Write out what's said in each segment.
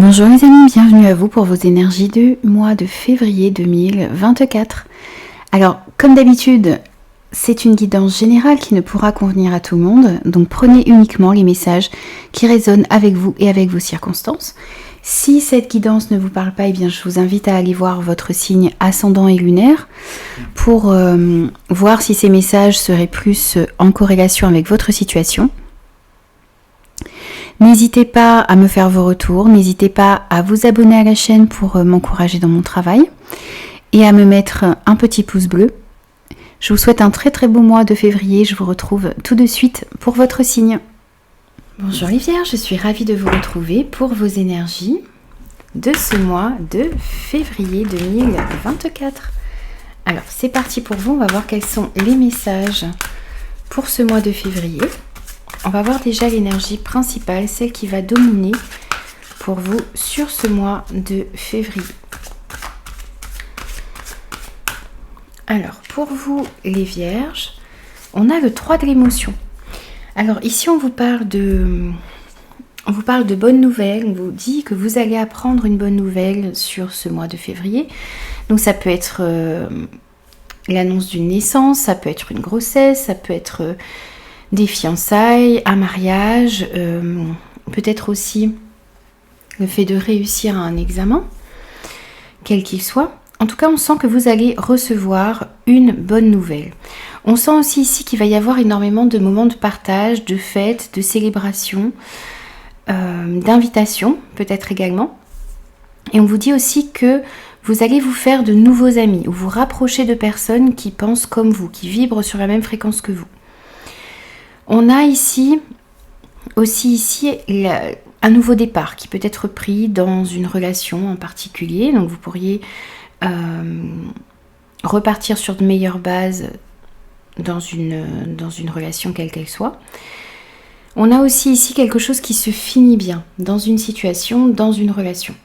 Bonjour les amis, bienvenue à vous pour vos énergies du mois de février 2024. Alors, comme d'habitude, c'est une guidance générale qui ne pourra convenir à tout le monde, donc prenez uniquement les messages qui résonnent avec vous et avec vos circonstances. Si cette guidance ne vous parle pas, eh bien, je vous invite à aller voir votre signe ascendant et lunaire pour voir si ces messages seraient plus en corrélation avec votre situation. N'hésitez pas à me faire vos retours, n'hésitez pas à vous abonner à la chaîne pour m'encourager dans mon travail et à me mettre un petit pouce bleu. Je vous souhaite un très très beau mois de février, je vous retrouve tout de suite pour votre signe. Bonjour les Vierges, je suis ravie de vous retrouver pour vos énergies de ce mois de février 2024. Alors c'est parti pour vous, on va voir quels sont les messages pour ce mois de février. On va voir déjà l'énergie principale, celle qui va dominer pour vous sur ce mois de février. Alors, pour vous les Vierges, on a le 3 de l'émotion. Alors ici, on vous parle de bonnes nouvelles. On vous dit que vous allez apprendre une bonne nouvelle sur ce mois de février. Donc ça peut être l'annonce d'une naissance, ça peut être une grossesse, ça peut être des fiançailles, un mariage, peut-être aussi le fait de réussir à un examen, quel qu'il soit. En tout cas, on sent que vous allez recevoir une bonne nouvelle. On sent aussi ici qu'il va y avoir énormément de moments de partage, de fêtes, de célébrations, d'invitations peut-être également. Et on vous dit aussi que vous allez vous faire de nouveaux amis ou vous rapprocher de personnes qui pensent comme vous, qui vibrent sur la même fréquence que vous. On a ici un nouveau départ qui peut être pris dans une relation en particulier. Donc vous pourriez repartir sur de meilleures bases dans une relation quelle qu'elle soit. On a aussi ici quelque chose qui se finit bien dans une situation, dans une relation.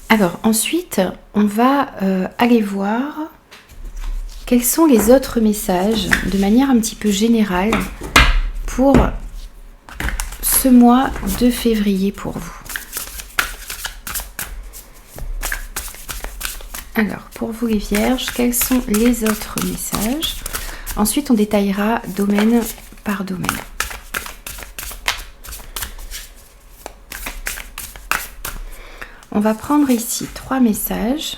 Alors ensuite, on va aller voir quels sont les autres messages de manière un petit peu générale pour ce mois de février pour vous. Alors, pour vous les Vierges, quels sont les autres messages? Ensuite, on détaillera domaine par domaine. On va prendre ici 3 messages.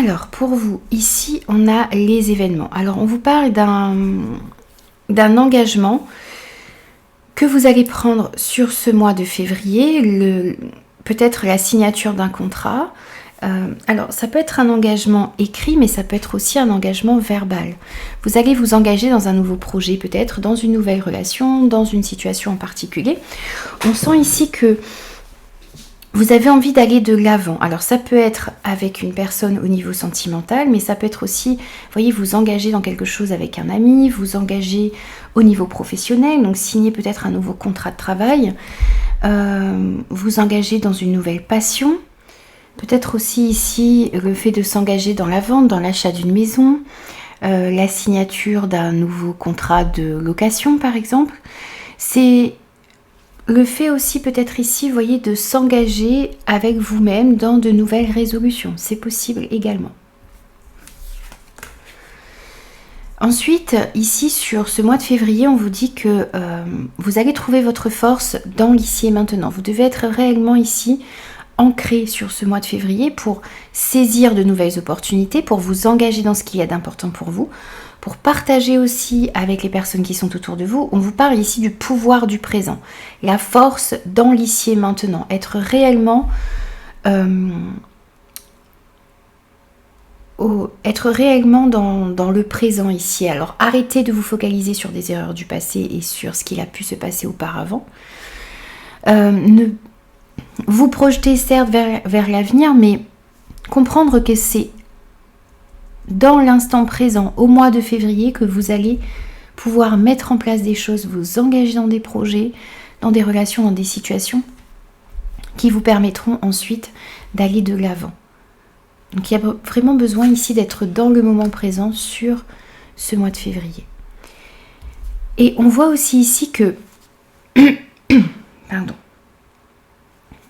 Alors, pour vous, ici, on a les événements. Alors, on vous parle d'un engagement que vous allez prendre sur ce mois de février, peut-être la signature d'un contrat. Alors, ça peut être un engagement écrit, mais ça peut être aussi un engagement verbal. Vous allez vous engager dans un nouveau projet, peut-être dans une nouvelle relation, dans une situation en particulier. On sent ici que vous avez envie d'aller de l'avant. Alors ça peut être avec une personne au niveau sentimental, mais ça peut être aussi, vous voyez, vous engager dans quelque chose avec un ami, vous engager au niveau professionnel, donc signer peut-être un nouveau contrat de travail, vous engager dans une nouvelle passion, peut-être aussi ici le fait de s'engager dans la vente, dans l'achat d'une maison, la signature d'un nouveau contrat de location par exemple. C'est le fait aussi peut-être ici, vous voyez, de s'engager avec vous-même dans de nouvelles résolutions. C'est possible également. Ensuite, ici, sur ce mois de février, on vous dit que vous allez trouver votre force dans l'ici et maintenant. Vous devez être réellement ici ancré sur ce mois de février pour saisir de nouvelles opportunités, pour vous engager dans ce qu'il y a d'important pour vous, pour partager aussi avec les personnes qui sont autour de vous. On vous parle ici du pouvoir du présent, la force dans l'ici et maintenant, être réellement dans le présent ici. Alors arrêtez de vous focaliser sur des erreurs du passé et sur ce qu'il a pu se passer auparavant. Vous projetez certes vers l'avenir, mais comprendre que c'est dans l'instant présent, au mois de février, que vous allez pouvoir mettre en place des choses, vous engager dans des projets, dans des relations, dans des situations qui vous permettront ensuite d'aller de l'avant. Donc il y a vraiment besoin ici d'être dans le moment présent sur ce mois de février. Et on voit aussi ici que pardon.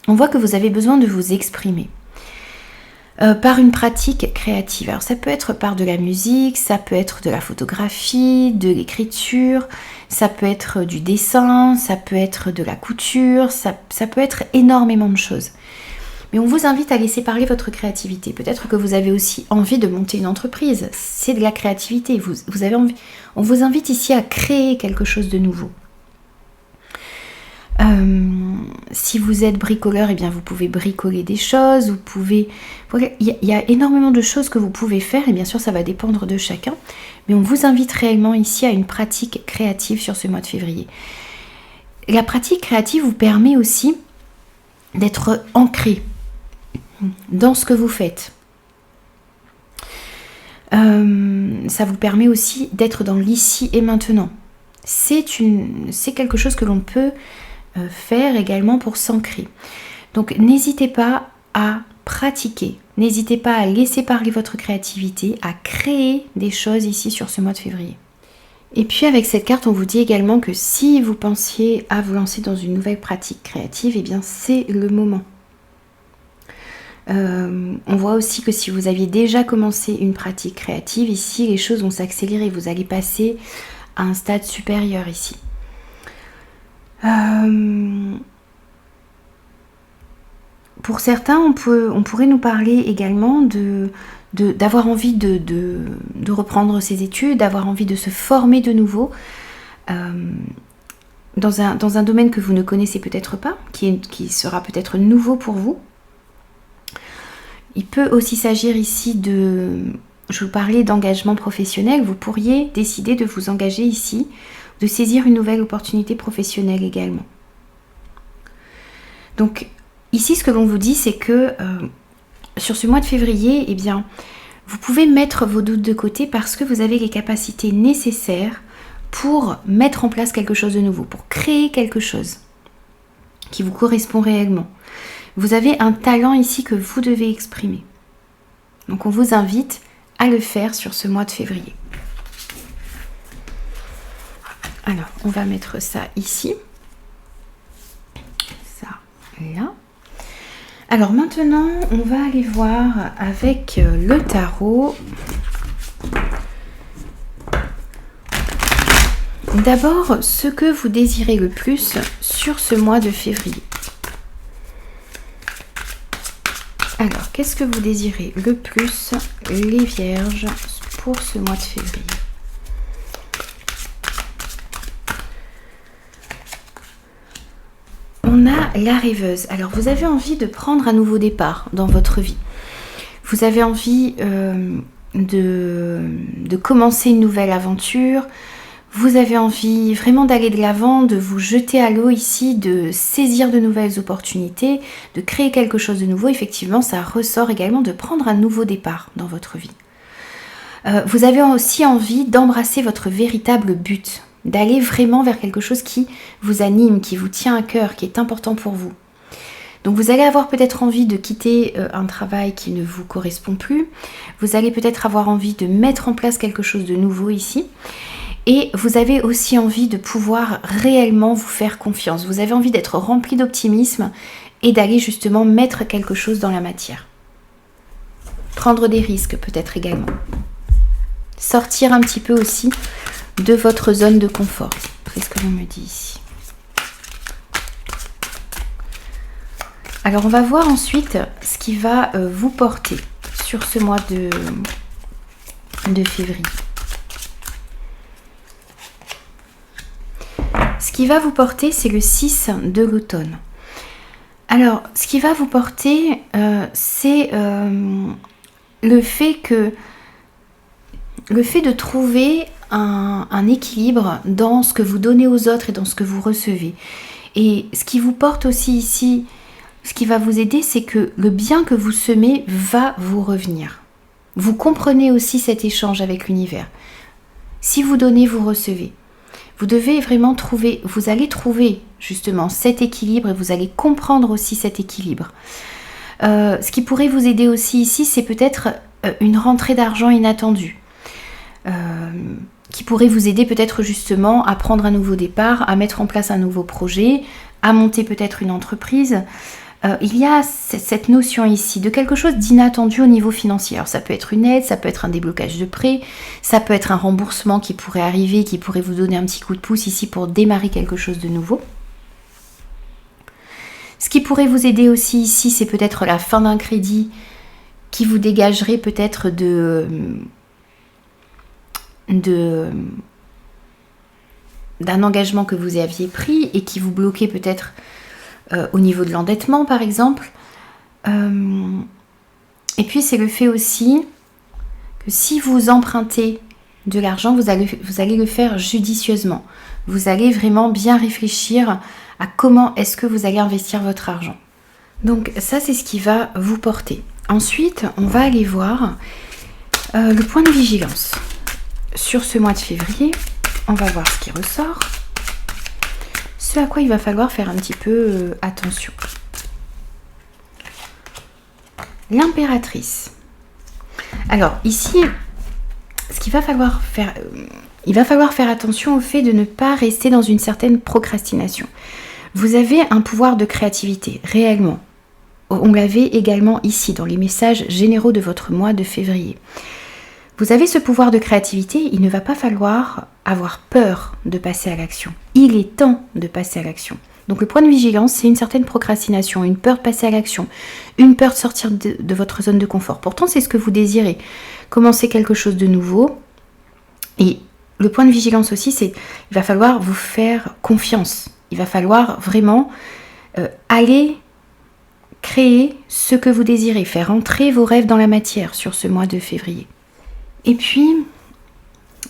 On voit que vous avez besoin de vous exprimer par une pratique créative. Alors ça peut être par de la musique, ça peut être de la photographie, de l'écriture, ça peut être du dessin, ça peut être de la couture, ça peut être énormément de choses. Mais on vous invite à laisser parler votre créativité. Peut-être que vous avez aussi envie de monter une entreprise. C'est de la créativité. Vous avez envie. On vous invite ici à créer quelque chose de nouveau. Si vous êtes bricoleur, eh bien vous pouvez bricoler des choses. Vous pouvez. Voilà, il y a énormément de choses que vous pouvez faire. Et bien sûr, ça va dépendre de chacun. Mais on vous invite réellement ici à une pratique créative sur ce mois de février. La pratique créative vous permet aussi d'être ancré dans ce que vous faites. Ça vous permet aussi d'être dans l'ici et maintenant. C'est quelque chose que l'on peut faire également pour s'ancrer. Donc n'hésitez pas à pratiquer, n'hésitez pas à laisser parler votre créativité, à créer des choses ici sur ce mois de février. Et puis avec cette carte, on vous dit également que si vous pensiez à vous lancer dans une nouvelle pratique créative, eh bien c'est le moment. On voit aussi que si vous aviez déjà commencé une pratique créative, ici les choses vont s'accélérer, vous allez passer à un stade supérieur ici. Pour certains, on pourrait nous parler également d'avoir envie de reprendre ses études, d'avoir envie de se former de nouveau dans un domaine que vous ne connaissez peut-être pas, qui sera peut-être nouveau pour vous. Il peut aussi s'agir ici je vous parlais d'engagement professionnel, vous pourriez décider de vous engager ici, de saisir une nouvelle opportunité professionnelle également. Donc ici ce que l'on vous dit c'est que sur ce mois de février, eh bien, vous pouvez mettre vos doutes de côté parce que vous avez les capacités nécessaires pour mettre en place quelque chose de nouveau, pour créer quelque chose qui vous correspond réellement. Vous avez un talent ici que vous devez exprimer. Donc on vous invite à le faire sur ce mois de février. Alors, on va mettre ça ici. Ça, là. Alors maintenant, on va aller voir avec le tarot. D'abord, ce que vous désirez le plus sur ce mois de février. Alors, qu'est-ce que vous désirez le plus, les vierges, pour ce mois de février? On a la rêveuse. Alors, vous avez envie de prendre un nouveau départ dans votre vie. Vous avez envie de commencer une nouvelle aventure. Vous avez envie vraiment d'aller de l'avant, de vous jeter à l'eau ici, de saisir de nouvelles opportunités, de créer quelque chose de nouveau. Effectivement, ça ressort également de prendre un nouveau départ dans votre vie. Vous avez aussi envie d'embrasser votre véritable but, d'aller vraiment vers quelque chose qui vous anime, qui vous tient à cœur, qui est important pour vous. Donc vous allez avoir peut-être envie de quitter un travail qui ne vous correspond plus. Vous allez peut-être avoir envie de mettre en place quelque chose de nouveau ici. Et vous avez aussi envie de pouvoir réellement vous faire confiance. Vous avez envie d'être rempli d'optimisme et d'aller justement mettre quelque chose dans la matière. Prendre des risques peut-être également. Sortir un petit peu aussi de votre zone de confort. C'est ce que l'on me dit ici. Alors on va voir ensuite ce qui va vous porter sur ce mois de février. Ce qui va vous porter, c'est le 6 de l'automne. Alors, ce qui va vous porter, c'est le fait de trouver un équilibre dans ce que vous donnez aux autres et dans ce que vous recevez. Et ce qui vous porte aussi ici, ce qui va vous aider, c'est que le bien que vous semez va vous revenir. Vous comprenez aussi cet échange avec l'univers. Si vous donnez, vous recevez. Vous devez vraiment vous allez trouver justement cet équilibre et vous allez comprendre aussi cet équilibre. Ce qui pourrait vous aider aussi ici, c'est peut-être une rentrée d'argent inattendue. qui pourrait vous aider peut-être justement à prendre un nouveau départ, à mettre en place un nouveau projet, à monter peut-être une entreprise. Il y a cette notion ici de quelque chose d'inattendu au niveau financier. Alors ça peut être une aide, ça peut être un déblocage de prêt, ça peut être un remboursement qui pourrait arriver, qui pourrait vous donner un petit coup de pouce ici pour démarrer quelque chose de nouveau. Ce qui pourrait vous aider aussi ici, c'est peut-être la fin d'un crédit qui vous dégagerait peut-être d'un engagement que vous aviez pris et qui vous bloquait peut-être au niveau de l'endettement par exemple. Et puis c'est le fait aussi que si vous empruntez de l'argent, vous allez le faire judicieusement. Vous allez vraiment bien réfléchir à comment est-ce que vous allez investir votre argent. Donc ça c'est ce qui va vous porter. Ensuite on va aller voir le point de vigilance. Sur ce mois de février, on va voir ce qui ressort. Ce à quoi il va falloir faire un petit peu attention. L'impératrice. Alors ici, ce qu'il va falloir faire, il va falloir faire attention au fait de ne pas rester dans une certaine procrastination. Vous avez un pouvoir de créativité, réellement. On l'avait également ici, dans les messages généraux de votre mois de février. Vous avez ce pouvoir de créativité, il ne va pas falloir avoir peur de passer à l'action. Il est temps de passer à l'action. Donc le point de vigilance, c'est une certaine procrastination, une peur de passer à l'action, une peur de sortir de votre zone de confort. Pourtant, c'est ce que vous désirez. Commencer quelque chose de nouveau. Et le point de vigilance aussi, c'est il va falloir vous faire confiance. Il va falloir vraiment aller créer ce que vous désirez, faire entrer vos rêves dans la matière sur ce mois de février. Et puis,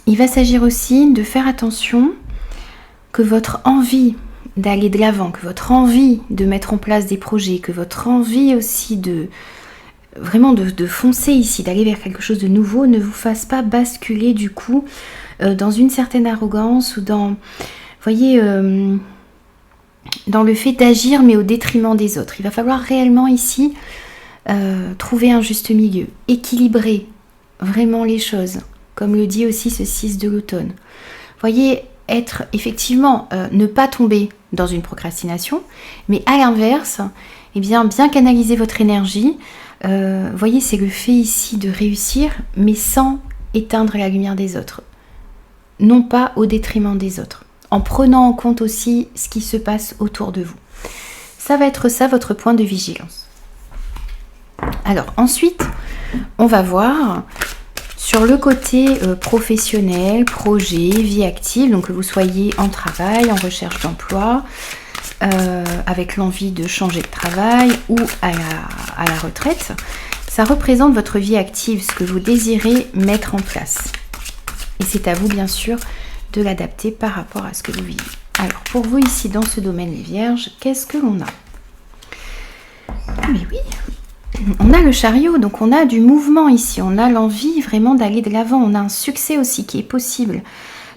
il va s'agir aussi de faire attention que votre envie d'aller de l'avant, que votre envie de mettre en place des projets, que votre envie aussi de vraiment de foncer ici, d'aller vers quelque chose de nouveau, ne vous fasse pas basculer du coup dans une certaine arrogance ou dans, voyez, dans le fait d'agir mais au détriment des autres. Il va falloir réellement ici trouver un juste milieu, équilibrer vraiment les choses, comme le dit aussi ce 6 de l'automne. Voyez, être effectivement, ne pas tomber dans une procrastination, mais à l'inverse, eh bien canaliser votre énergie. Voyez, c'est le fait ici de réussir, mais sans éteindre la lumière des autres. Non pas au détriment des autres, en prenant en compte aussi ce qui se passe autour de vous. Ça va être ça votre point de vigilance. Alors ensuite, on va voir sur le côté professionnel, projet, vie active, donc que vous soyez en travail, en recherche d'emploi, avec l'envie de changer de travail ou à la retraite. Ça représente votre vie active, ce que vous désirez mettre en place. Et c'est à vous bien sûr de l'adapter par rapport à ce que vous vivez. Alors pour vous ici dans ce domaine les vierges, qu'est-ce que l'on a? Mais oui, on a le chariot, donc on a du mouvement ici, on a l'envie vraiment d'aller de l'avant, on a un succès aussi qui est possible,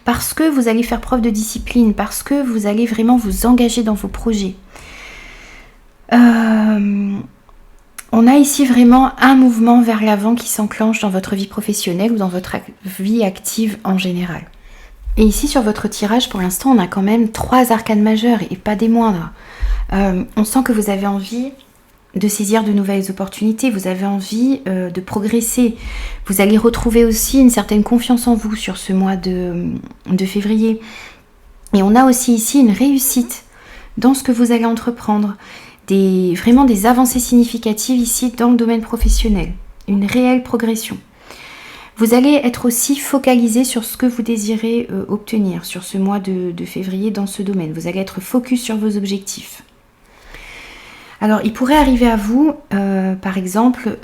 parce que vous allez faire preuve de discipline, parce que vous allez vraiment vous engager dans vos projets. On a ici vraiment un mouvement vers l'avant qui s'enclenche dans votre vie professionnelle ou dans votre vie active en général. Et ici sur votre tirage, pour l'instant, on a quand même 3 arcanes majeures et pas des moindres. On sent que vous avez envie de saisir de nouvelles opportunités, vous avez envie de progresser. Vous allez retrouver aussi une certaine confiance en vous sur ce mois de février. Et on a aussi ici une réussite dans ce que vous allez entreprendre. Vraiment des avancées significatives ici dans le domaine professionnel. Une réelle progression. Vous allez être aussi focalisé sur ce que vous désirez obtenir sur ce mois de février dans ce domaine. Vous allez être focus sur vos objectifs. Alors, il pourrait arriver à vous, par exemple,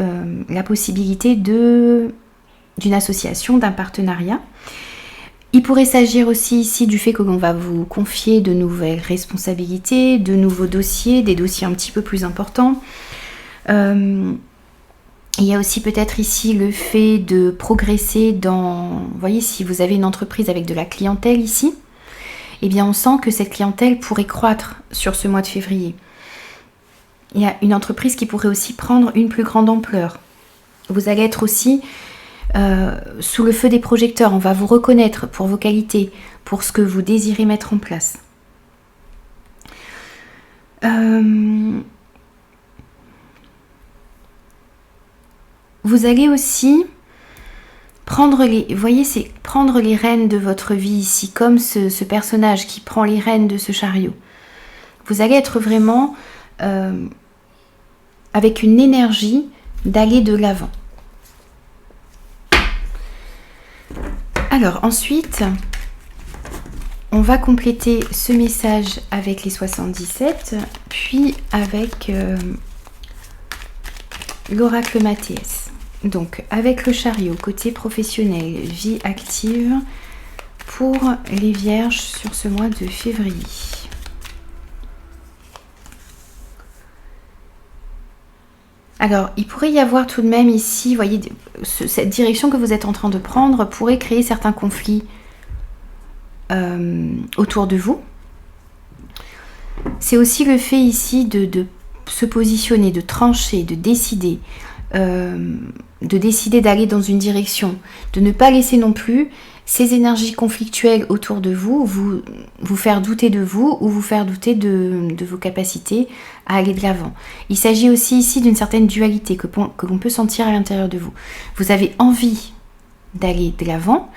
la possibilité d'une association, d'un partenariat. Il pourrait s'agir aussi ici du fait que l'on va vous confier de nouvelles responsabilités, de nouveaux dossiers, des dossiers un petit peu plus importants. Il y a aussi peut-être ici le fait de progresser dans... Vous voyez, si vous avez une entreprise avec de la clientèle ici, eh bien on sent que cette clientèle pourrait croître sur ce mois de février. Il y a une entreprise qui pourrait aussi prendre une plus grande ampleur. Vous allez être aussi sous le feu des projecteurs. On va vous reconnaître pour vos qualités, pour ce que vous désirez mettre en place. Vous allez aussi prendre les, voyez, c'est prendre les rênes de votre vie ici, comme ce personnage qui prend les rênes de ce chariot. Vous allez être vraiment avec une énergie d'aller de l'avant. Alors ensuite, on va compléter ce message avec les 77, puis avec l'oracle Mathias. Donc avec le chariot, côté professionnel, vie active, pour les vierges sur ce mois de février. Alors, il pourrait y avoir tout de même ici, vous voyez, cette direction que vous êtes en train de prendre pourrait créer certains conflits autour de vous. C'est aussi le fait ici de se positionner, de trancher, de décider d'aller dans une direction, de ne pas laisser non plus ces énergies conflictuelles autour de vous vous faire douter de vous ou vous faire douter de vos capacités à aller de l'avant. Il s'agit aussi ici d'une certaine dualité que l'on peut sentir à l'intérieur de vous. Vous avez envie d'aller de l'avant.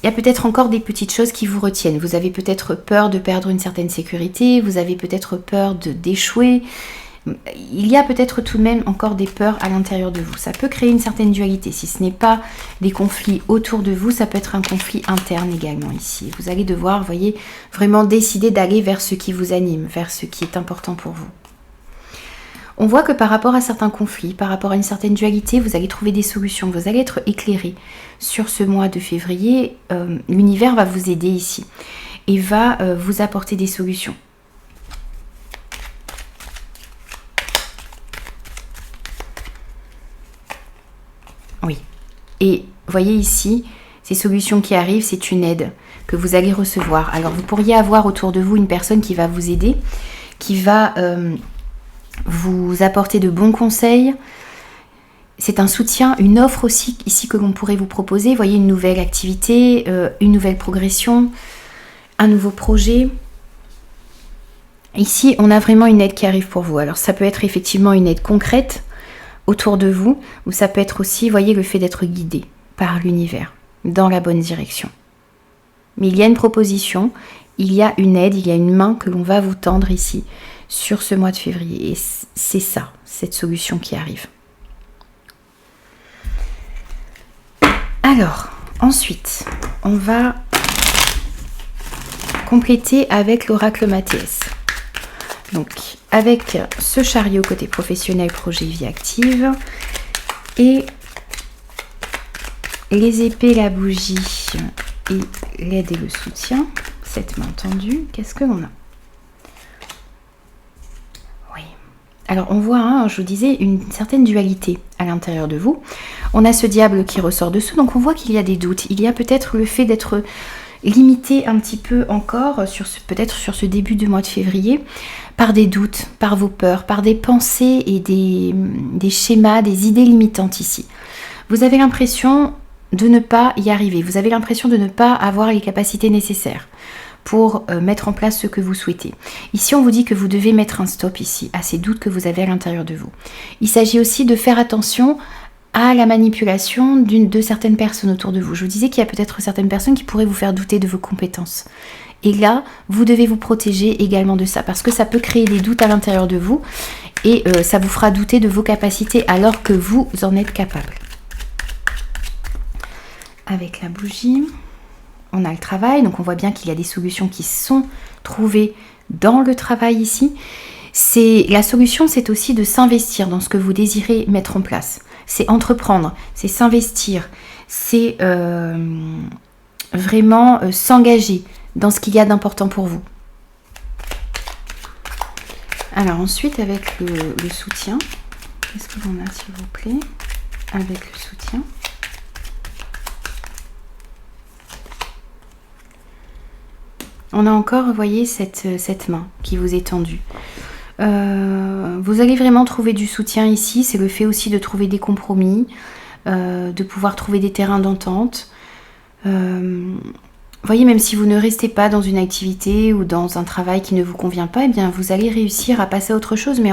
Il y a peut-être encore des petites choses qui vous retiennent. Vous avez peut-être peur de perdre une certaine sécurité, vous avez peut-être peur d'échouer. Il y a peut-être tout de même encore des peurs à l'intérieur de vous. Ça peut créer une certaine dualité. Si ce n'est pas des conflits autour de vous, ça peut être un conflit interne également ici. Vous allez devoir, vous voyez, vraiment décider d'aller vers ce qui vous anime, vers ce qui est important pour vous. On voit que par rapport à certains conflits, par rapport à une certaine dualité, vous allez trouver des solutions. Vous allez être éclairé sur ce mois de février. L'univers va vous aider ici et va vous apporter des solutions. Oui. Et voyez ici, ces solutions qui arrivent, c'est une aide que vous allez recevoir. Alors vous pourriez avoir autour de vous une personne qui va vous aider, qui va vous apporter de bons conseils. C'est un soutien, une offre aussi ici que l'on pourrait vous proposer. Vous voyez, une nouvelle activité, une nouvelle progression, un nouveau projet. Ici, on a vraiment une aide qui arrive pour vous. Alors ça peut être effectivement une aide concrète autour de vous, ou ça peut être aussi, voyez, le fait d'être guidé par l'univers dans la bonne direction. Mais il y a une proposition, il y a une aide, il y a une main que l'on va vous tendre ici sur ce mois de février. Et c'est ça, cette solution qui arrive. Alors, ensuite, on va compléter avec l'oracle Mathias. Donc, avec ce chariot côté professionnel, projet, vie active, et les épées, la bougie et l'aide et le soutien, cette main tendue, qu'est-ce que l'on a? Oui. Alors, on voit, hein, je vous disais, une certaine dualité à l'intérieur de vous. On a ce diable qui ressort dessous, donc on voit qu'il y a des doutes. Il y a peut-être le fait d'être limité un petit peu encore, peut-être sur ce début du mois de février, par des doutes, par vos peurs, par des pensées et des schémas, des idées limitantes ici. Vous avez l'impression de ne pas y arriver, vous avez l'impression de ne pas avoir les capacités nécessaires pour mettre en place ce que vous souhaitez. Ici, on vous dit que vous devez mettre un stop ici à ces doutes que vous avez à l'intérieur de vous. Il s'agit aussi de faire attention à la manipulation de certaines personnes autour de vous. Je vous disais qu'il y a peut-être certaines personnes qui pourraient vous faire douter de vos compétences. Et là, vous devez vous protéger également de ça, parce que ça peut créer des doutes à l'intérieur de vous, et ça vous fera douter de vos capacités alors que vous en êtes capable. Avec la bougie, on a le travail, donc on voit bien qu'il y a des solutions qui sont trouvées dans le travail ici. La solution, c'est aussi de s'investir dans ce que vous désirez mettre en place. C'est entreprendre, c'est s'investir, c'est vraiment s'engager dans ce qu'il y a d'important pour vous. Alors ensuite, avec le soutien, qu'est-ce que l'on a s'il vous plaît? Avec le soutien. On a encore, vous voyez, cette main qui vous est tendue. Vous allez vraiment trouver du soutien ici. C'est le fait aussi de trouver des compromis, de pouvoir trouver des terrains d'entente. Voyez, même si vous ne restez pas dans une activité ou dans un travail qui ne vous convient pas, eh bien vous allez réussir à passer à autre chose, mais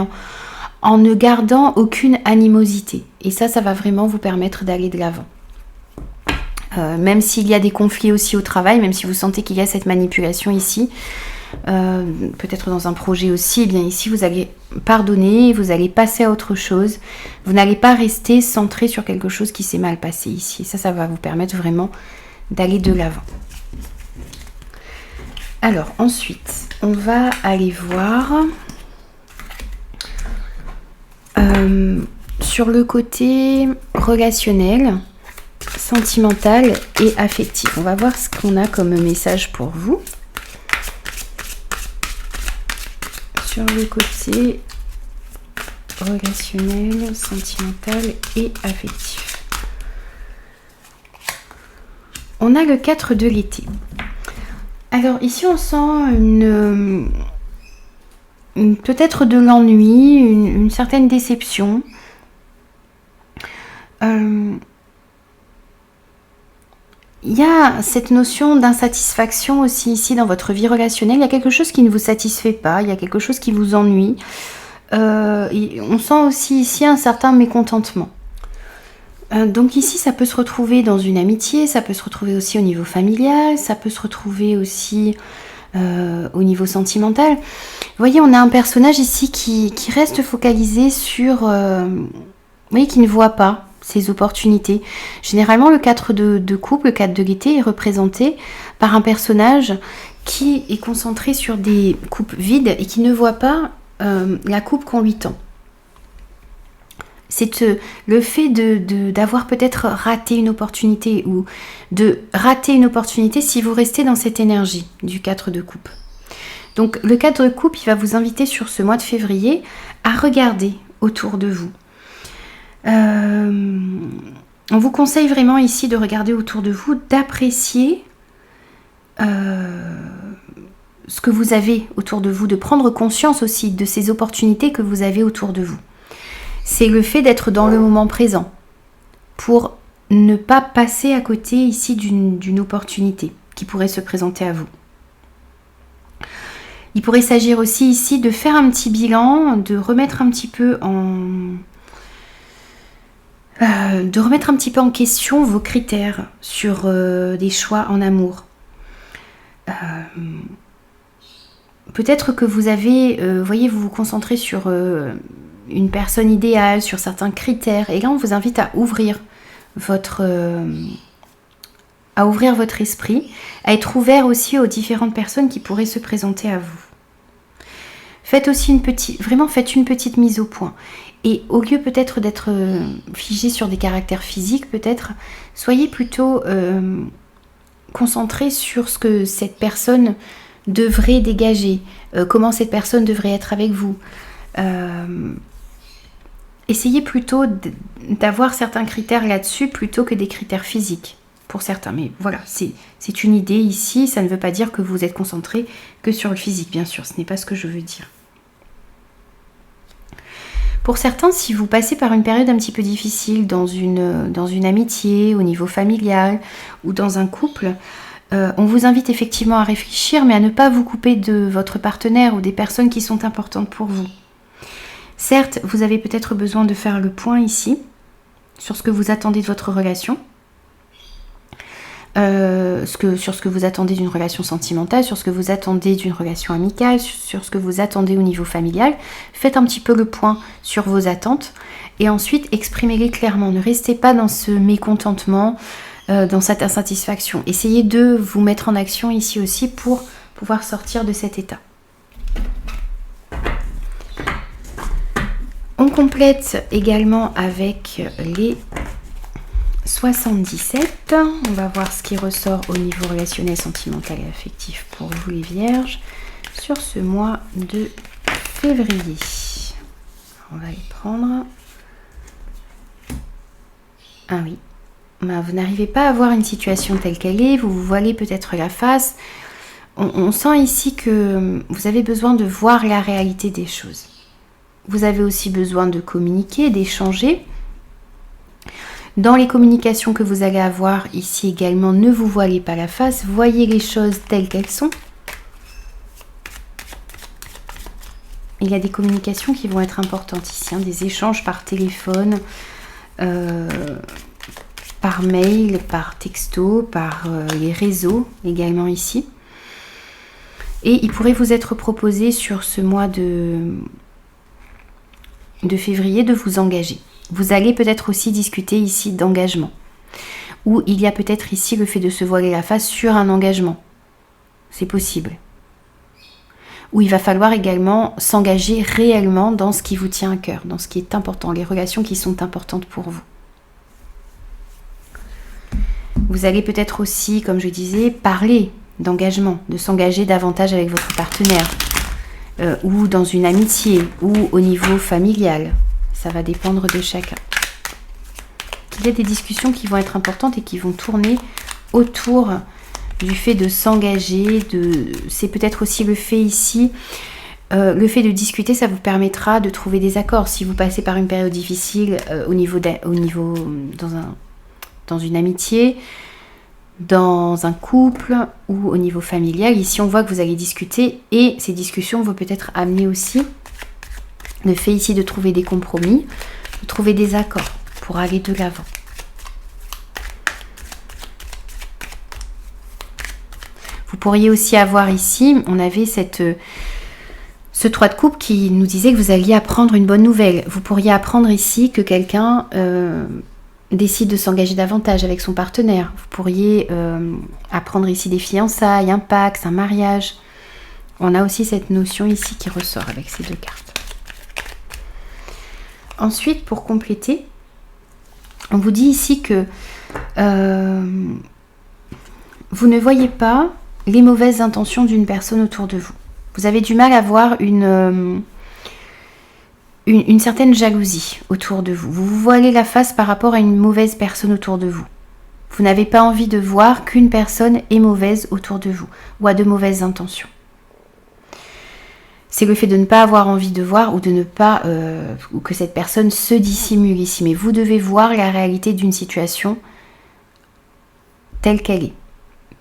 en ne gardant aucune animosité. Et ça va vraiment vous permettre d'aller de l'avant. Même s'il y a des conflits aussi au travail, même si vous sentez qu'il y a cette manipulation ici, peut-être dans un projet aussi, eh bien ici vous allez pardonner, vous allez passer à autre chose. Vous n'allez pas rester centré sur quelque chose qui s'est mal passé ici. Et ça va vous permettre vraiment d'aller de l'avant. Alors ensuite, on va aller voir sur le côté relationnel, sentimental et affectif. On va voir ce qu'on a comme message pour vous. Sur le côté relationnel, sentimental et affectif. On a le 4 de l'été. Alors ici on sent peut-être de l'ennui, une certaine déception. Il y a cette notion d'insatisfaction aussi ici dans votre vie relationnelle. Il y a quelque chose qui ne vous satisfait pas, il y a quelque chose qui vous ennuie. On sent aussi ici un certain mécontentement. Donc ici, ça peut se retrouver dans une amitié, ça peut se retrouver aussi au niveau familial, ça peut se retrouver aussi au niveau sentimental. Vous voyez, on a un personnage ici qui reste focalisé sur... vous voyez, qui ne voit pas ces opportunités. Généralement, le 4 de coupe, le 4 de gaieté est représenté par un personnage qui est concentré sur des coupes vides et qui ne voit pas la coupe qu'on lui tend. C'est le fait d'avoir peut-être raté une opportunité ou de rater une opportunité si vous restez dans cette énergie du 4 de coupe. Donc le 4 de coupe, il va vous inviter sur ce mois de février à regarder autour de vous. On vous conseille vraiment ici de regarder autour de vous, d'apprécier ce que vous avez autour de vous, de prendre conscience aussi de ces opportunités que vous avez autour de vous. C'est le fait d'être dans le moment présent pour ne pas passer à côté ici d'une opportunité qui pourrait se présenter à vous. Il pourrait s'agir aussi ici de faire un petit bilan, de remettre un petit peu en question vos critères sur des choix en amour. Peut-être que vous avez, voyez, vous vous concentrez sur une personne idéale, sur certains critères. Et là, on vous invite à ouvrir votre esprit, à être ouvert aussi aux différentes personnes qui pourraient se présenter à vous. Faites aussi une petite mise au point. Et au lieu peut-être d'être figé sur des caractères physiques, peut-être, soyez plutôt concentré sur ce que cette personne devrait dégager, comment cette personne devrait être avec vous. Essayez plutôt d'avoir certains critères là-dessus plutôt que des critères physiques pour certains. Mais voilà, c'est une idée ici. Ça ne veut pas dire que vous êtes concentré que sur le physique, bien sûr. Ce n'est pas ce que je veux dire. Pour certains, si vous passez par une période un petit peu difficile dans une amitié, au niveau familial ou dans un couple, on vous invite effectivement à réfléchir, mais à ne pas vous couper de votre partenaire ou des personnes qui sont importantes pour vous. Certes, vous avez peut-être besoin de faire le point ici sur ce que vous attendez de votre relation, sur ce que vous attendez d'une relation sentimentale, sur ce que vous attendez d'une relation amicale, sur ce que vous attendez au niveau familial. Faites un petit peu le point sur vos attentes et ensuite exprimez-les clairement. Ne restez pas dans ce mécontentement, dans cette insatisfaction. Essayez de vous mettre en action ici aussi pour pouvoir sortir de cet état. On complète également avec les 77. On va voir ce qui ressort au niveau relationnel, sentimental et affectif pour vous les vierges sur ce mois de février. On va les prendre. Ah oui. Vous n'arrivez pas à voir une situation telle qu'elle est, vous vous voilez peut-être la face. On sent ici que vous avez besoin de voir la réalité des choses. Vous avez aussi besoin de communiquer, d'échanger. Dans les communications que vous allez avoir ici également, ne vous voilez pas la face, voyez les choses telles qu'elles sont. Il y a des communications qui vont être importantes ici, hein, des échanges par téléphone, par mail, par texto, par les réseaux également ici. Et il pourrait vous être proposé sur ce mois de février de vous engager. Vous allez peut-être aussi discuter ici d'engagement. Ou il y a peut-être ici le fait de se voiler la face sur un engagement. C'est possible. Ou il va falloir également s'engager réellement dans ce qui vous tient à cœur, dans ce qui est important, les relations qui sont importantes pour vous. Vous allez peut-être aussi, comme je disais, parler d'engagement, de s'engager davantage avec votre partenaire, ou dans une amitié, ou au niveau familial. Ça va dépendre de chacun. Il y a des discussions qui vont être importantes et qui vont tourner autour du fait de s'engager. C'est peut-être aussi le fait ici, le fait de discuter, ça vous permettra de trouver des accords. Si vous passez par une période difficile dans une amitié, dans un couple ou au niveau familial, ici on voit que vous allez discuter et ces discussions vont peut-être amener aussi le fait ici de trouver des compromis, de trouver des accords pour aller de l'avant. Vous pourriez aussi avoir ici, on avait ce 3 de coupe qui nous disait que vous alliez apprendre une bonne nouvelle. Vous pourriez apprendre ici que quelqu'un décide de s'engager davantage avec son partenaire. Vous pourriez apprendre ici des fiançailles, un Pacs, un mariage. On a aussi cette notion ici qui ressort avec ces deux cartes. Ensuite, pour compléter, on vous dit ici que vous ne voyez pas les mauvaises intentions d'une personne autour de vous. Vous avez du mal à voir une certaine jalousie autour de vous. Vous vous voilez la face par rapport à une mauvaise personne autour de vous. Vous n'avez pas envie de voir qu'une personne est mauvaise autour de vous ou a de mauvaises intentions. C'est le fait de ne pas avoir envie de voir ou de ne pas ou que cette personne se dissimule ici. Mais vous devez voir la réalité d'une situation telle qu'elle est.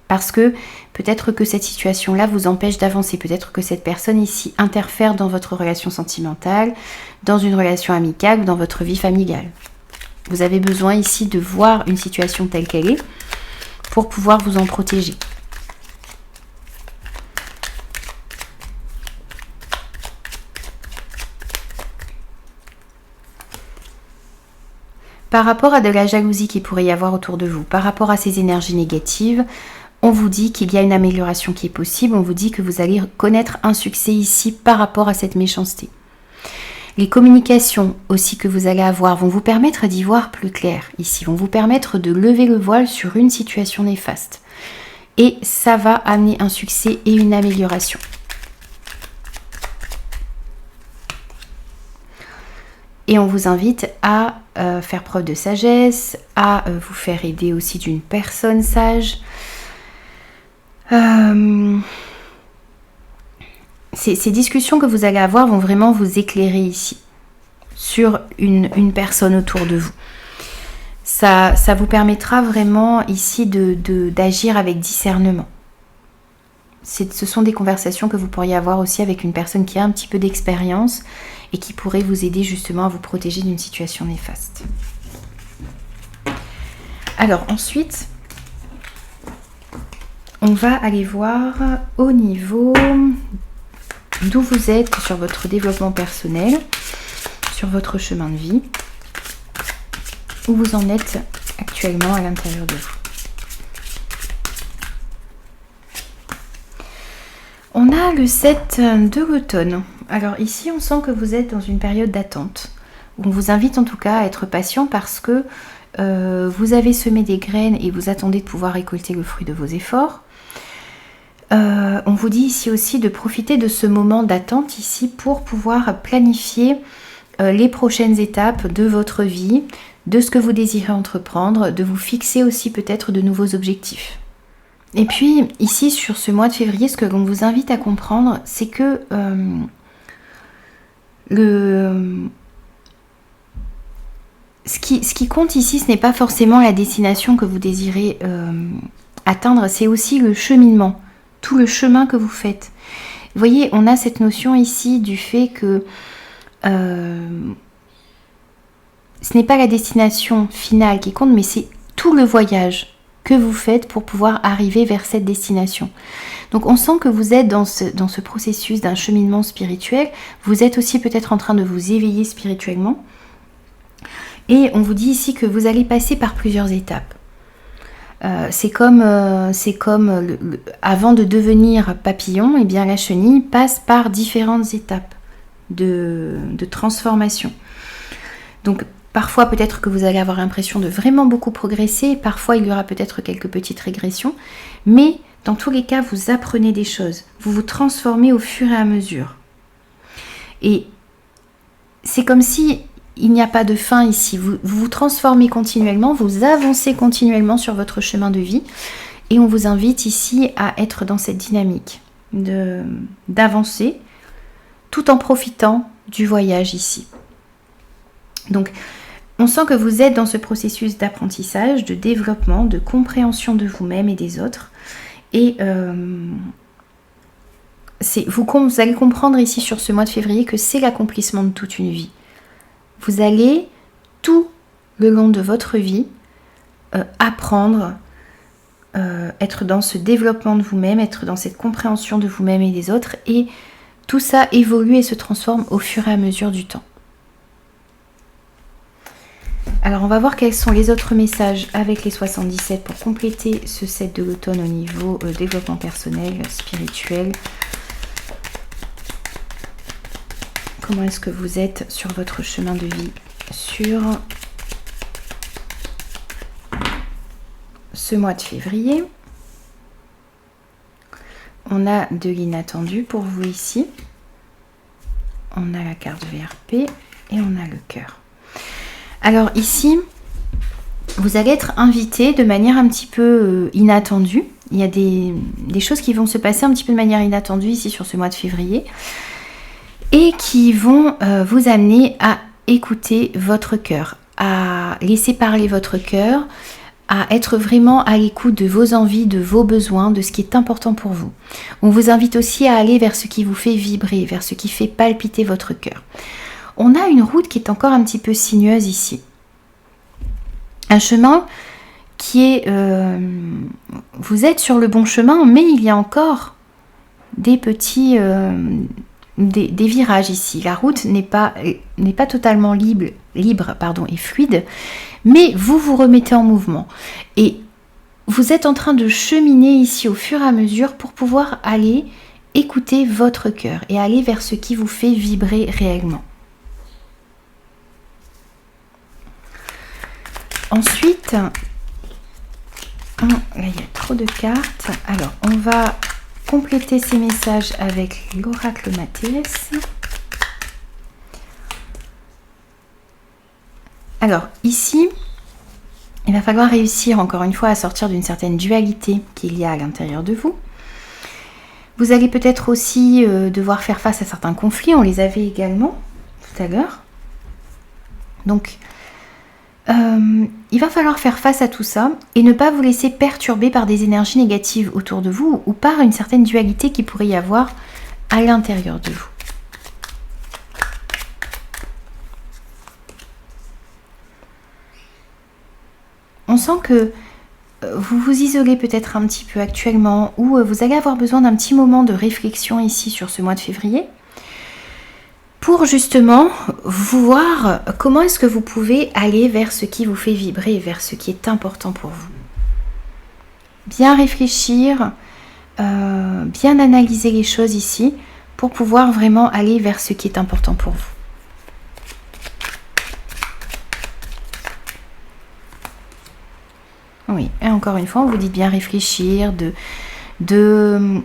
Parce que peut-être que cette situation-là vous empêche d'avancer. Peut-être que cette personne ici interfère dans votre relation sentimentale, dans une relation amicale ou dans votre vie familiale. Vous avez besoin ici de voir une situation telle qu'elle est pour pouvoir vous en protéger. Par rapport à de la jalousie qu'il pourrait y avoir autour de vous, par rapport à ces énergies négatives, on vous dit qu'il y a une amélioration qui est possible, on vous dit que vous allez connaître un succès ici par rapport à cette méchanceté. Les communications aussi que vous allez avoir vont vous permettre d'y voir plus clair ici, vont vous permettre de lever le voile sur une situation néfaste. Et ça va amener un succès et une amélioration. Et on vous invite à faire preuve de sagesse, à vous faire aider aussi d'une personne sage. Ces discussions que vous allez avoir vont vraiment vous éclairer ici sur une personne autour de vous. Ça vous permettra vraiment ici d'agir avec discernement. Ce sont des conversations que vous pourriez avoir aussi avec une personne qui a un petit peu d'expérience et qui pourrait vous aider justement à vous protéger d'une situation néfaste. Alors ensuite, on va aller voir au niveau d'où vous êtes sur votre développement personnel, sur votre chemin de vie, où vous en êtes actuellement à l'intérieur de vous. On a le 7 de l'automne. Alors ici, on sent que vous êtes dans une période d'attente. On vous invite en tout cas à être patient parce que vous avez semé des graines et vous attendez de pouvoir récolter le fruit de vos efforts. On vous dit ici aussi de profiter de ce moment d'attente ici pour pouvoir planifier les prochaines étapes de votre vie, de ce que vous désirez entreprendre, de vous fixer aussi peut-être de nouveaux objectifs. Et puis ici sur ce mois de février, ce que l'on vous invite à comprendre, c'est que ce qui compte ici, ce n'est pas forcément la destination que vous désirez atteindre, c'est aussi le cheminement, tout le chemin que vous faites. Vous voyez, on a cette notion ici du fait que ce n'est pas la destination finale qui compte, mais c'est tout le voyage que vous faites pour pouvoir arriver vers cette destination. Donc on sent que vous êtes dans ce processus d'un cheminement spirituel. Vous êtes aussi peut-être en train de vous éveiller spirituellement. Et on vous dit ici que vous allez passer par plusieurs étapes. C'est comme avant de devenir papillon, eh bien la chenille passe par différentes étapes de transformation. Donc parfois peut-être que vous allez avoir l'impression de vraiment beaucoup progresser, parfois il y aura peut-être quelques petites régressions, mais dans tous les cas vous apprenez des choses, vous vous transformez au fur et à mesure. Et c'est comme si il n'y a pas de fin ici, vous vous transformez continuellement, vous avancez continuellement sur votre chemin de vie et on vous invite ici à être dans cette dynamique d'avancer tout en profitant du voyage ici. Donc on sent que vous êtes dans ce processus d'apprentissage, de développement, de compréhension de vous-même et des autres et vous allez comprendre ici sur ce mois de février que c'est l'accomplissement de toute une vie. Vous allez, tout le long de votre vie, apprendre, être dans ce développement de vous-même, être dans cette compréhension de vous-même et des autres. Et tout ça évolue et se transforme au fur et à mesure du temps. Alors, on va voir quels sont les autres messages avec les 77 pour compléter ce set de l'automne au niveau développement personnel, spirituel. Comment est-ce que vous êtes sur votre chemin de vie sur ce mois de février? On a de l'inattendu pour vous ici. On a la carte VRP et on a le cœur. Alors ici, vous allez être invité de manière un petit peu inattendue. Il y a des choses qui vont se passer un petit peu de manière inattendue ici sur ce mois de février. Et qui vont vous amener à écouter votre cœur, à laisser parler votre cœur, à être vraiment à l'écoute de vos envies, de vos besoins, de ce qui est important pour vous. On vous invite aussi à aller vers ce qui vous fait vibrer, vers ce qui fait palpiter votre cœur. On a une route qui est encore un petit peu sinueuse ici. Un chemin qui est... vous êtes sur le bon chemin, mais il y a encore des petits... Des virages ici. La route n'est pas totalement libre et fluide, mais vous vous remettez en mouvement. Et vous êtes en train de cheminer ici au fur et à mesure pour pouvoir aller écouter votre cœur et aller vers ce qui vous fait vibrer réellement. Ensuite, là il y a trop de cartes. Alors, on va compléter ces messages avec l'oracle Mathéès. Alors ici, il va falloir réussir encore une fois à sortir d'une certaine dualité qu'il y a à l'intérieur de vous. Vous allez peut-être aussi devoir faire face à certains conflits, on les avait également tout à l'heure. Donc il va falloir faire face à tout ça et ne pas vous laisser perturber par des énergies négatives autour de vous ou par une certaine dualité qui pourrait y avoir à l'intérieur de vous. On sent que vous vous isolez peut-être un petit peu actuellement ou vous allez avoir besoin d'un petit moment de réflexion ici sur ce mois de février pour justement voir comment est-ce que vous pouvez aller vers ce qui vous fait vibrer, vers ce qui est important pour vous. Bien réfléchir, bien analyser les choses ici pour pouvoir vraiment aller vers ce qui est important pour vous. Oui, et encore une fois, on vous dit de bien réfléchir, de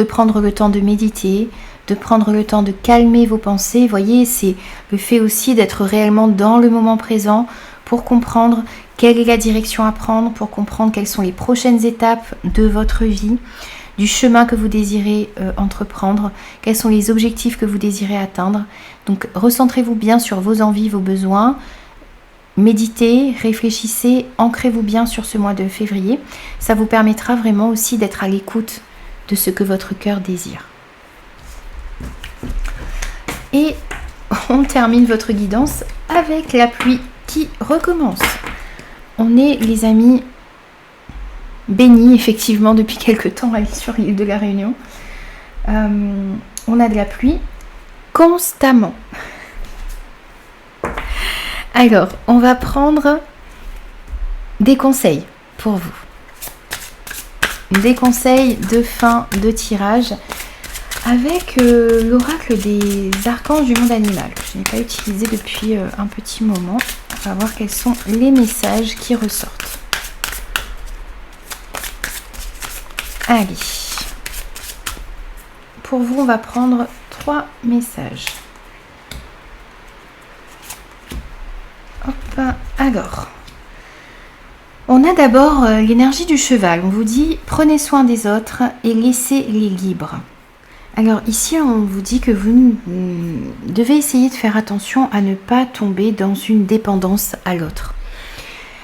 prendre le temps de méditer, de prendre le temps de calmer vos pensées. Vous voyez, c'est le fait aussi d'être réellement dans le moment présent pour comprendre quelle est la direction à prendre, pour comprendre quelles sont les prochaines étapes de votre vie, du chemin que vous désirez entreprendre, quels sont les objectifs que vous désirez atteindre. Donc, recentrez-vous bien sur vos envies, vos besoins. méditez, réfléchissez, ancrez-vous bien sur ce mois de février. Ça vous permettra vraiment aussi d'être à l'écoute de ce que votre cœur désire. Et on termine votre guidance avec la pluie qui recommence. On est, les amis, bénis effectivement depuis quelques temps sur l'île de la Réunion. On a de la pluie constamment. Alors, on va prendre des conseils pour vous. Des conseils de fin de tirage avec l'oracle des archanges du monde animal que je n'ai pas utilisé depuis un petit moment. On va voir quels sont les messages qui ressortent. Allez. Pour vous, on va prendre 3 messages. Hop, alors. On a d'abord l'énergie du cheval. On vous dit, prenez soin des autres et laissez-les libres. Alors ici, on vous dit que vous devez essayer de faire attention à ne pas tomber dans une dépendance à l'autre.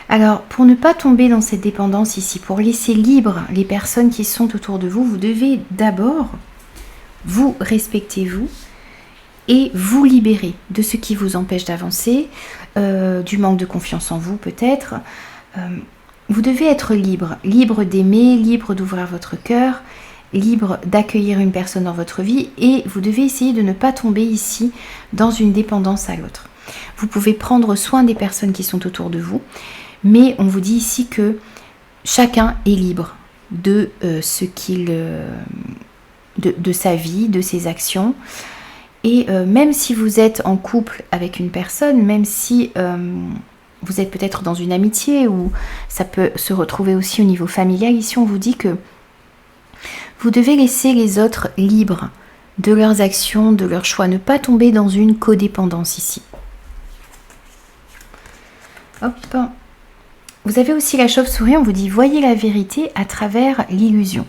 Alors, pour ne pas tomber dans cette dépendance ici, pour laisser libres les personnes qui sont autour de vous, vous devez d'abord vous respecter vous et vous libérer de ce qui vous empêche d'avancer, du manque de confiance en vous peut-être. Vous devez être libre, libre d'aimer, libre d'ouvrir votre cœur, libre d'accueillir une personne dans votre vie et vous devez essayer de ne pas tomber ici dans une dépendance à l'autre. Vous pouvez prendre soin des personnes qui sont autour de vous, mais on vous dit ici que chacun est libre de ce qu'il... de sa vie, de ses actions. Et même si vous êtes en couple avec une personne, même si vous êtes peut-être dans une amitié ou ça peut se retrouver aussi au niveau familial, ici on vous dit que vous devez laisser les autres libres de leurs actions, de leurs choix, ne pas tomber dans une codépendance ici. Hop. Vous avez aussi la chauve-souris, on vous dit voyez la vérité à travers l'illusion.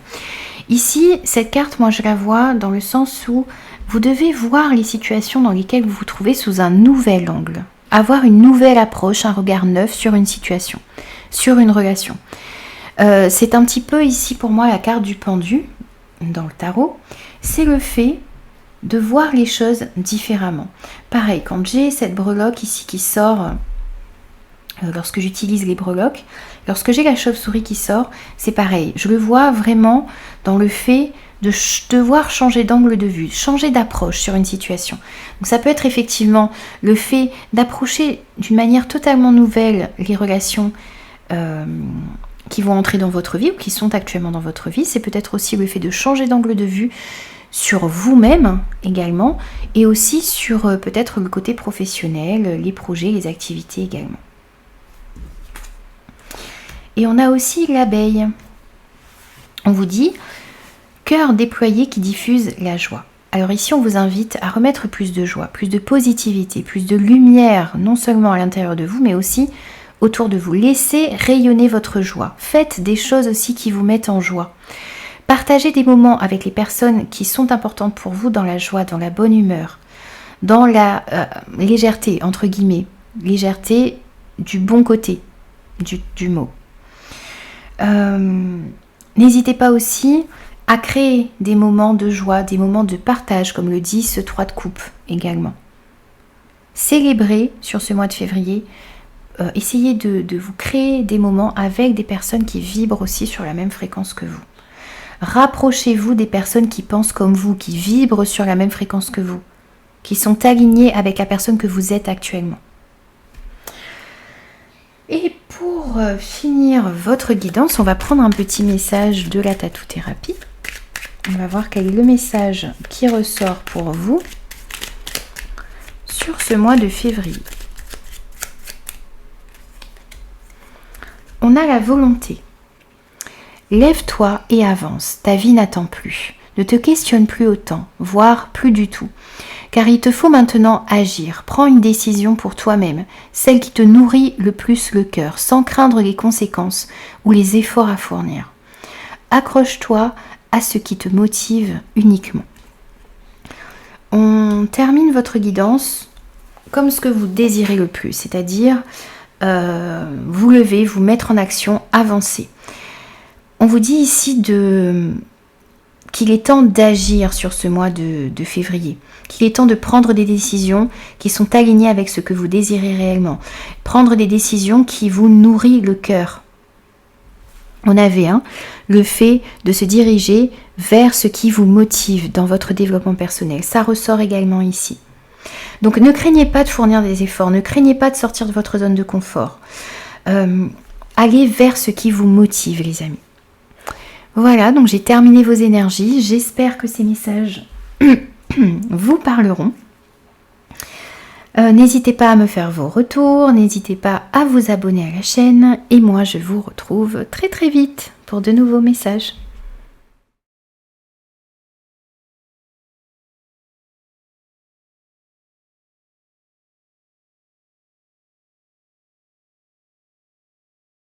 Ici, cette carte, moi je la vois dans le sens où vous devez voir les situations dans lesquelles vous vous trouvez sous un nouvel angle. Avoir une nouvelle approche, un regard neuf sur une situation, sur une relation. C'est un petit peu ici pour moi la carte du pendu dans le tarot. C'est le fait de voir les choses différemment. Pareil, quand j'ai cette breloque ici qui sort... lorsque j'utilise les breloques, lorsque j'ai la chauve-souris qui sort, c'est pareil. Je le vois vraiment dans le fait de devoir changer d'angle de vue, changer d'approche sur une situation. Donc ça peut être effectivement le fait d'approcher d'une manière totalement nouvelle les relations qui vont entrer dans votre vie ou qui sont actuellement dans votre vie. C'est peut-être aussi le fait de changer d'angle de vue sur vous-même également et aussi sur peut-être le côté professionnel, les projets, les activités également. Et on a aussi l'abeille. On vous dit cœur déployé qui diffuse la joie. Alors ici, on vous invite à remettre plus de joie, plus de positivité, plus de lumière, non seulement à l'intérieur de vous, mais aussi autour de vous. Laissez rayonner votre joie. Faites des choses aussi qui vous mettent en joie. Partagez des moments avec les personnes qui sont importantes pour vous dans la joie, dans la bonne humeur, dans la légèreté, entre guillemets. Légèreté du bon côté du mot. N'hésitez pas aussi à créer des moments de joie, des moments de partage, comme le dit ce 3 de coupe également. Célébrez sur ce mois de février, essayez de vous créer des moments avec des personnes qui vibrent aussi sur la même fréquence que vous. Rapprochez-vous des personnes qui pensent comme vous, qui vibrent sur la même fréquence que vous, qui sont alignées avec la personne que vous êtes actuellement. Et pour finir votre guidance, on va prendre un petit message de la tatou-thérapie. On va voir quel est le message qui ressort pour vous sur ce mois de février. On a la volonté. Lève-toi et avance, ta vie n'attend plus. Ne te questionne plus autant, voire plus du tout. Car il te faut maintenant agir. Prends une décision pour toi-même, celle qui te nourrit le plus le cœur, sans craindre les conséquences ou les efforts à fournir. Accroche-toi à ce qui te motive uniquement. On termine votre guidance comme ce que vous désirez le plus, c'est-à-dire vous lever, vous mettre en action, avancer. On vous dit ici qu'il est temps d'agir sur ce mois de février, qu'il est temps de prendre des décisions qui sont alignées avec ce que vous désirez réellement, prendre des décisions qui vous nourrissent le cœur. On avait le fait de se diriger vers ce qui vous motive dans votre développement personnel. Ça ressort également ici. Donc ne craignez pas de fournir des efforts, ne craignez pas de sortir de votre zone de confort. Allez vers ce qui vous motive, les amis. Voilà, donc j'ai terminé vos énergies. J'espère que ces messages vous parleront. N'hésitez pas à me faire vos retours, n'hésitez pas à vous abonner à la chaîne. Et moi, je vous retrouve très très vite pour de nouveaux messages.